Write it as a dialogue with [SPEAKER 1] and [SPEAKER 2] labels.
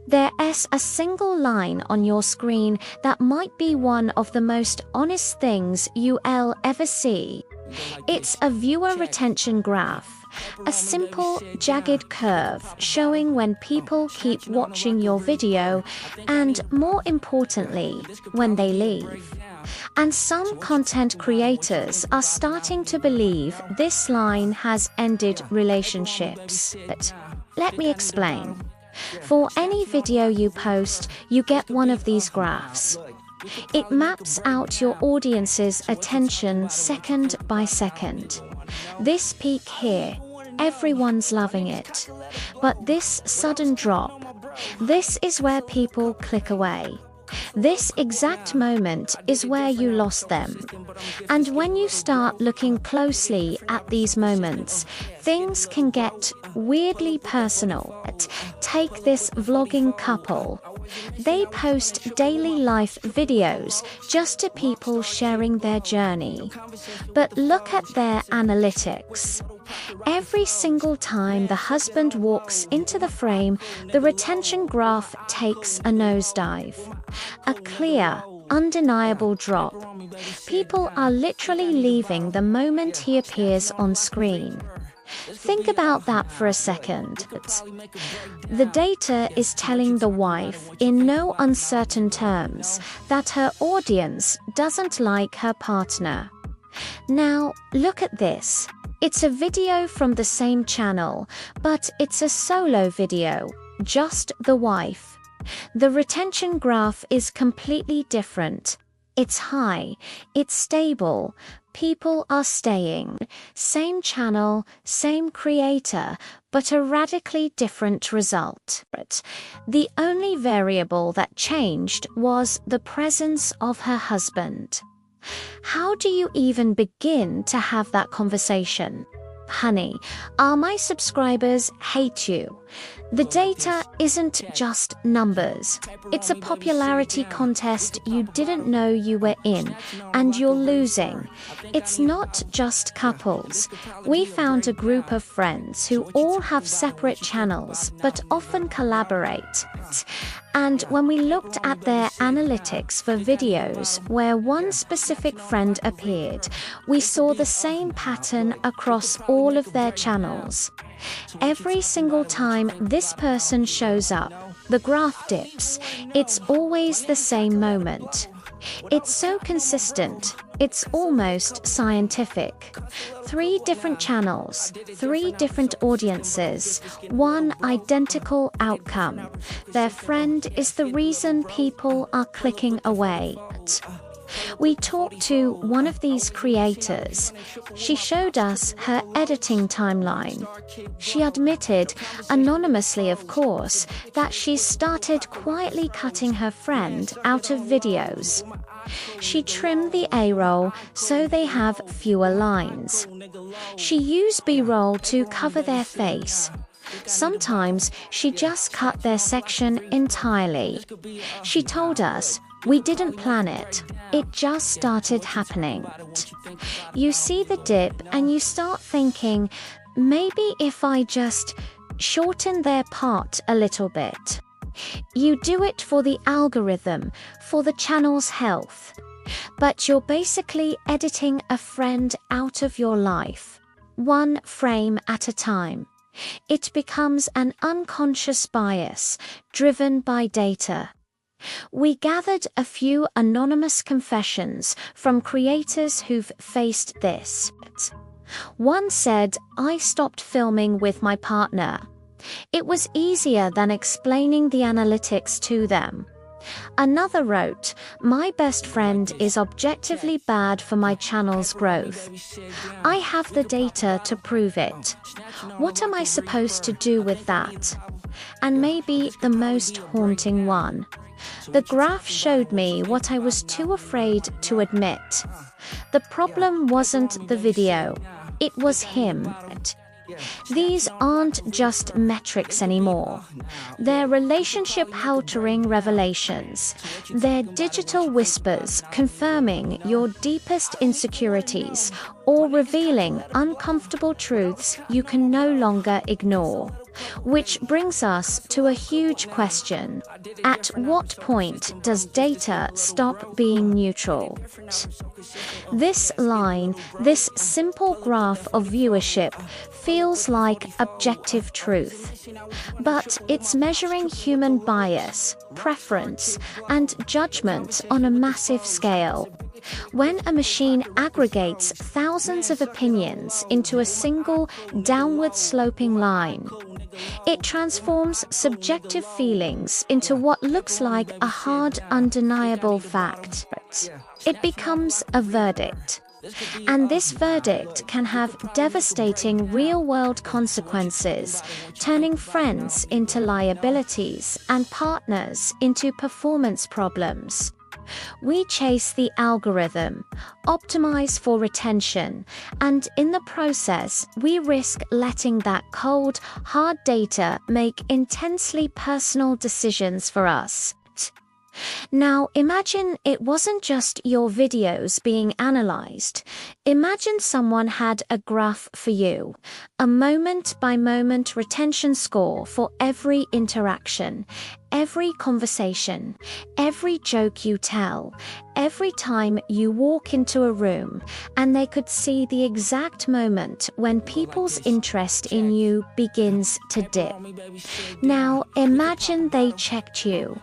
[SPEAKER 1] There's a single line on your screen that might be one of the most honest things you'll ever see. It's a viewer retention graph, a simple, jagged curve showing when people keep watching your video and, more importantly, when they leave. And some content creators are starting to believe this line has ended relationships. But let me explain. For any video you post, you get one of these graphs. It maps out your audience's attention second by second. This peak here, everyone's loving it. But this sudden drop, this is where people click away. This exact moment is where you lost them. And when you start looking closely at these moments, things can get weirdly personal. Take this vlogging couple. They post daily life videos just to people sharing their journey. But look at their analytics. Every single time the husband walks into the frame, the retention graph takes a nosedive. A clear, undeniable drop. People are literally leaving the moment he appears on screen. Think about that for a second. The data is telling the wife in no uncertain terms that her audience doesn't like her partner. Now, look at this. It's a video from the same channel, but it's a solo video, just the wife. The retention graph is completely different. It's high, it's stable, people are staying. Same channel, same creator, but a radically different result. The only variable that changed was the presence of her husband. How do you even begin to have that conversation? Honey, my subscribers hate you. The data isn't just numbers. It's a popularity contest you didn't know you were in, and you're losing. It's not just couples. We found a group of friends who all have separate channels, but often collaborate. And when we looked at their analytics for videos where one specific friend appeared, we saw the same pattern across all of their channels. Every single time this person shows up, the graph dips. It's always the same moment. It's so consistent, it's almost scientific. 3 different channels, 3 different audiences, one identical outcome. Their friend is the reason people are clicking away. We talked to one of these creators. She showed us her editing timeline. She admitted, anonymously of course, that she started quietly cutting her friend out of videos. She trimmed the A-roll so they have fewer lines. She used B-roll to cover their face. Sometimes she just cut their section entirely. She told us, "We didn't plan it. It just started happening." You see the dip and you start thinking, maybe if I just shorten their part a little bit. You do it for the algorithm, for the channel's health. But you're basically editing a friend out of your life, one frame at a time. It becomes an unconscious bias, driven by data. We gathered a few anonymous confessions from creators who've faced this. One said, "I stopped filming with my partner. It was easier than explaining the analytics to them." Another wrote, "My best friend is objectively bad for my channel's growth. I have the data to prove it. What am I supposed to do with that?" And maybe the most haunting one. "The graph showed me what I was too afraid to admit. The problem wasn't the video, it was him." These aren't just metrics anymore. They're relationship-altering revelations. They're digital whispers confirming your deepest insecurities or revealing uncomfortable truths you can no longer ignore. Which brings us to a huge question. At what point does data stop being neutral? This line, this simple graph of viewership, feels like objective truth. But it's measuring human bias, preference, and judgment on a massive scale. When a machine aggregates thousands of opinions into a single downward-sloping line, it transforms subjective feelings into what looks like a hard, undeniable fact. It becomes a verdict. And this verdict can have devastating real-world consequences, turning friends into liabilities and partners into performance problems. We chase the algorithm, optimize for retention, and in the process, we risk letting that cold, hard data make intensely personal decisions for us. Now, imagine it wasn't just your videos being analyzed. Imagine someone had a graph for you, a moment-by-moment retention score for every interaction, every conversation, every joke you tell, every time you walk into a room, and they could see the exact moment when people's interest in you begins to dip. Now, imagine they checked you,